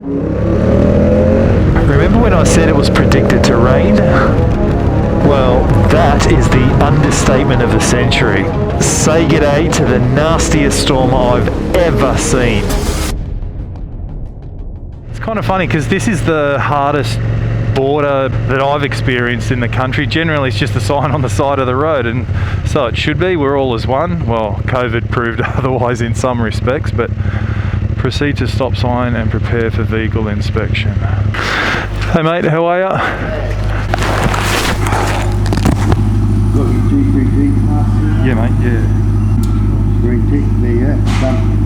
Remember when I said it was predicted to rain? Well, that is the understatement of the century. Say g'day to the nastiest storm I've ever seen. It's kind of funny because this is the hardest border that I've experienced in the country. Generally it's just a sign on the side of the road, and so it should be. We're all as one. Well, COVID proved otherwise in some respects, but proceed to stop sign and prepare for vehicle inspection. Hey mate, how are ya? Yeah mate, yeah. Green tick, there you go. Done.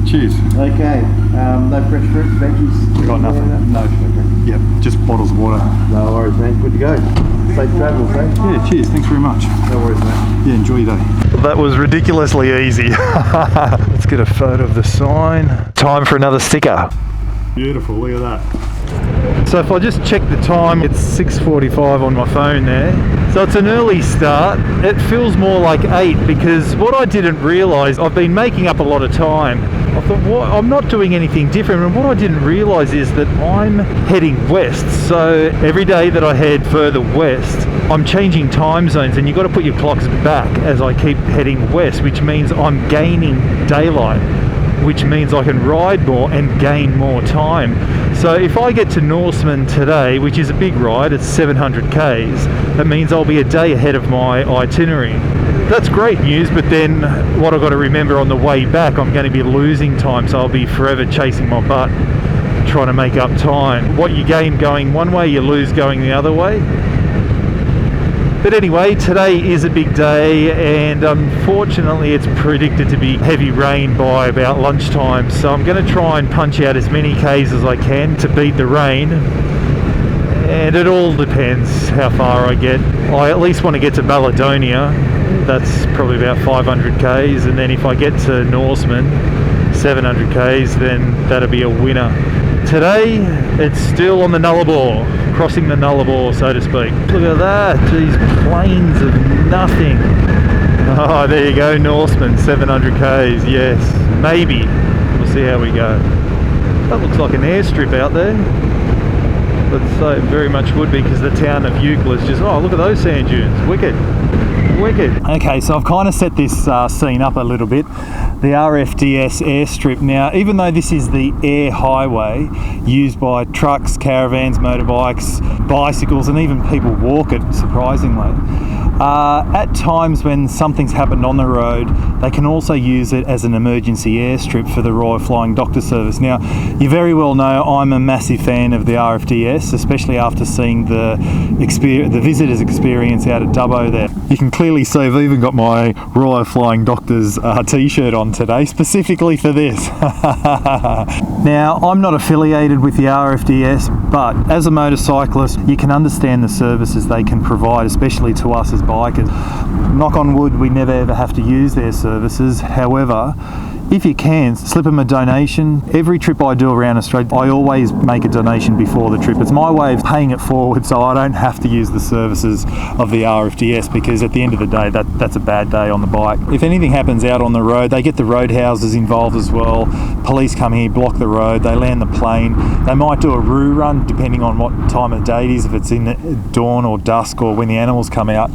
Cheers. Okay, no fresh fruit, veggies? We got nothing. No. Yep, just bottles of water. No worries, man. Good to go. Safe travels, eh? Yeah, cheers. Thanks very much. No worries, mate. Yeah, enjoy your day. That was ridiculously easy. Let's get a photo of the sign. Time for another sticker. Beautiful, look at that. So if I just check the time, it's 6:45 on my phone there. So it's an early start. It feels more like 8 because what I didn't realise, I've been making up a lot of time. I thought, what? I'm not doing anything different, and what I didn't realise is that I'm heading west. So every day that I head further west, I'm changing time zones, and you've got to put your clocks back as I keep heading west, which means I'm gaining daylight, which means I can ride more and gain more time. So if I get to Norseman today, which is a big ride, it's 700 Ks, that means I'll be a day ahead of my itinerary. That's great news, but then what I've got to remember on the way back, I'm going to be losing time, so I'll be forever chasing my butt, trying to make up time. What you gain going one way, you lose going the other way. But anyway, today is a big day, and unfortunately it's predicted to be heavy rain by about lunchtime, so I'm going to try and punch out as many Ks as I can to beat the rain, and it all depends how far I get. I at least want to get to Balladonia, that's probably about 500 Ks, and then if I get to Norseman, 700 Ks, then that'll be a winner. Today, it's still on the Nullarbor, crossing the Nullarbor, so to speak. Look at that, these plains of nothing. Oh, there you go, Norseman, 700 Ks, yes, maybe. We'll see how we go. That looks like an airstrip out there. But so it very much would be, because the town of Euclid is just, oh, look at those sand dunes, wicked. Wicked. Okay, so I've kind of set this scene up a little bit. The RFDS airstrip. Now, even though this is the air highway used by trucks, caravans, motorbikes, bicycles, and even people walk it, surprisingly, at times when something's happened on the road, they can also use it as an emergency airstrip for the Royal Flying Doctor Service. Now, you very well know I'm a massive fan of the RFDS, especially after seeing the visitors' experience out at Dubbo there. You can clearly see I've even got my Royal Flying Doctors t-shirt on today, specifically for this. Now, I'm not affiliated with the RFDS, but as a motorcyclist, you can understand the services they can provide, especially to us as bikers. Knock on wood, we never ever have to use their services. However, if you can, slip them a donation. Every trip I do around Australia, I always make a donation before the trip. It's my way of paying it forward so I don't have to use the services of the RFDS, because at the end of the day, that's a bad day on the bike. If anything happens out on the road, they get the roadhouses involved as well. Police come here, block the road, they land the plane. They might do a roo run, depending on what time of day it is, if it's in dawn or dusk or when the animals come out.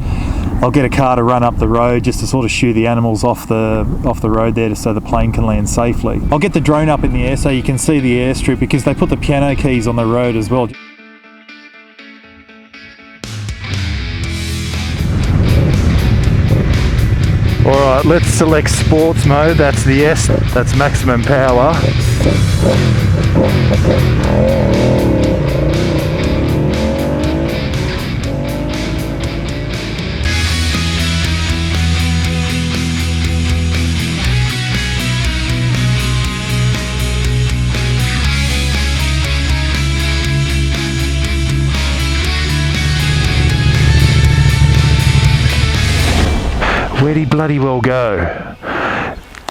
I'll get a car to run up the road just to sort of shoo the animals off the road there, so the plane can land safely. I'll get the drone up in the air so you can see the airstrip, because they put the piano keys on the road as well. Alright, let's select sports mode. That's the S, that's maximum power. Where'd he bloody well go?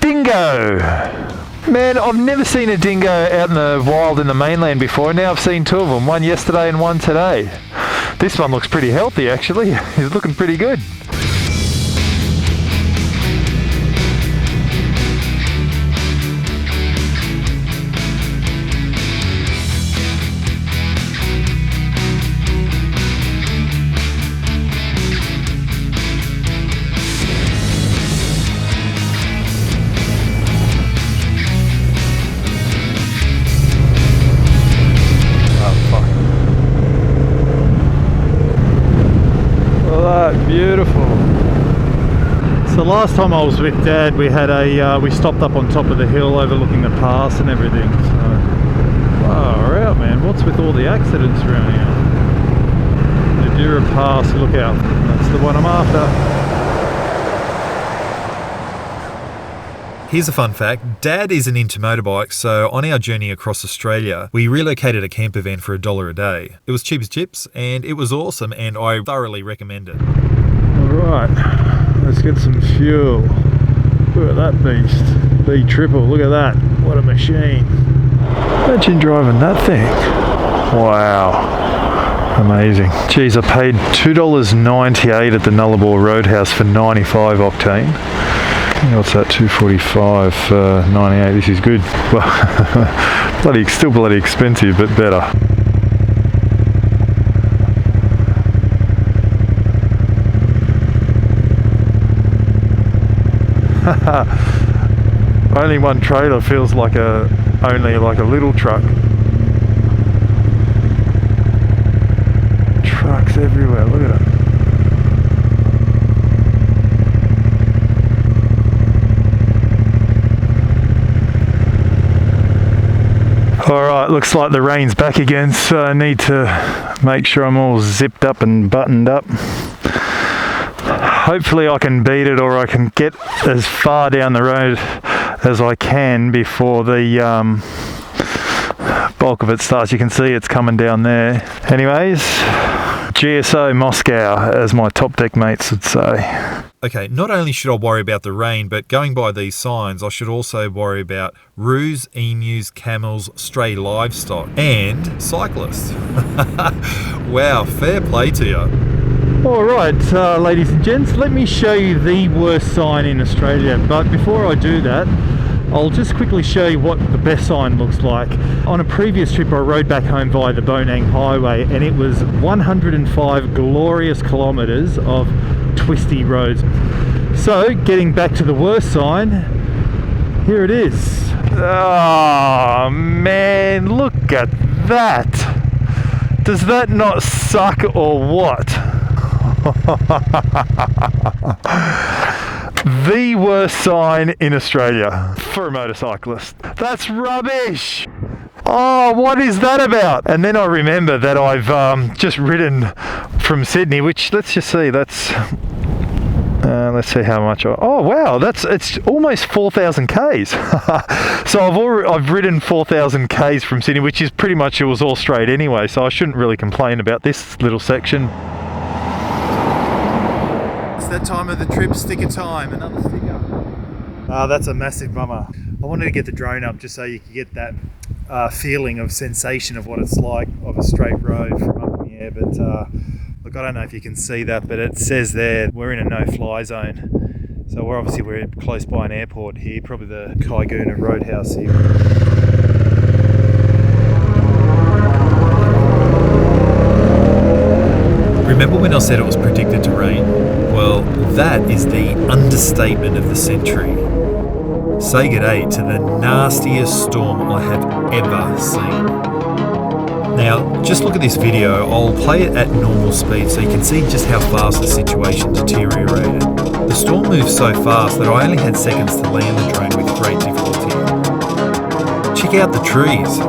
Dingo! Man, I've never seen a dingo out in the wild in the mainland before, and now I've seen two of them, one yesterday and one today. This one looks pretty healthy actually, he's looking pretty good. 'Cause last time I was with Dad, we had we stopped up on top of the hill overlooking the pass and everything. So, far out, man. What's with all the accidents around here? Madeira Pass, look out. That's the one I'm after. Here's a fun fact. Dad isn't into motorbikes, so on our journey across Australia, we relocated a camper van for $1 a day. It was cheap as chips, and it was awesome, and I thoroughly recommend it. Alright, let's get some fuel. Look at that beast. B triple, look at that. What a machine. Imagine driving that thing. Wow. Amazing. Geez, I paid $2.98 at the Nullarbor Roadhouse for 95 octane. What's that? 245 for 98. This is good. Well, still bloody expensive, but better. Only one trailer feels like only like a little truck. Trucks everywhere. Look at it. Alright, looks like the rain's back again, so I need to make sure I'm all zipped up and buttoned up. Hopefully I can beat it, or I can get as far down the road as I can before the bulk of it starts. You can see it's coming down there. Anyways, GSO Moscow, as my top deck mates would say. Okay, not only should I worry about the rain, but going by these signs, I should also worry about roos, emus, camels, stray livestock, and cyclists. Wow, fair play to you. Alright, ladies and gents, let me show you the worst sign in Australia. But before I do that, I'll just quickly show you what the best sign looks like. On a previous trip, I rode back home via the Bonang Highway, and it was 105 glorious kilometres of twisty roads. So, getting back to the worst sign, here it is. Oh man, look at that! Does that not suck or what? The worst sign in Australia for a motorcyclist. That's rubbish! Oh, what is that about? And then I remember that I've just ridden from Sydney, which, let's just see, that's let's see how much oh wow, it's almost 4,000 k's. So I've ridden 4,000 k's from Sydney, which is pretty much, it was all straight anyway, so I shouldn't really complain about this little section. It's that time of the trip, sticker time, another sticker. That's a massive bummer. I wanted to get the drone up just so you could get that feeling of sensation of what it's like of a straight road from up in the air, but look, I don't know if you can see that, but it says there we're in a no-fly zone. So we're close by an airport here, probably the Kaiguna Roadhouse here. Remember when I said it was predicted to rain? Well, that is the understatement of the century. Say g'day to the nastiest storm I have ever seen. Now, just look at this video. I'll play it at normal speed so you can see just how fast the situation deteriorated. The storm moved so fast that I only had seconds to land the drone with great difficulty. Check out the trees.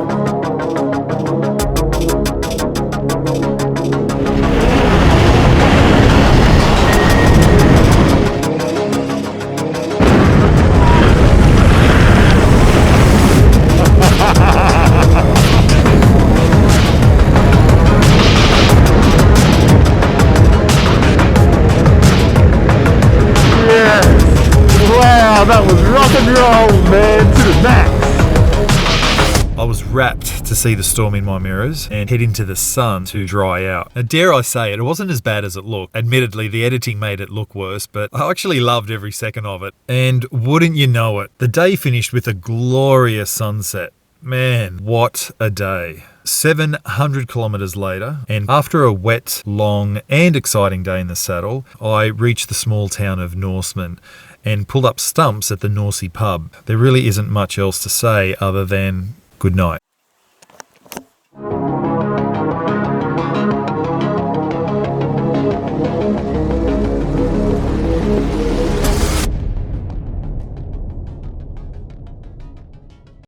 That was rock and roll, man, to the max. I was rapt to see the storm in my mirrors and head into the sun to dry out. Now, dare I say it wasn't as bad as it looked. Admittedly, the editing made it look worse, but I actually loved every second of it. And wouldn't you know it, the day finished with a glorious sunset. Man, what a day. 700 kilometres later, and after a wet, long and exciting day in the saddle, I reached the small town of Norseman and pulled up stumps at the Norsey pub. There really isn't much else to say other than good night.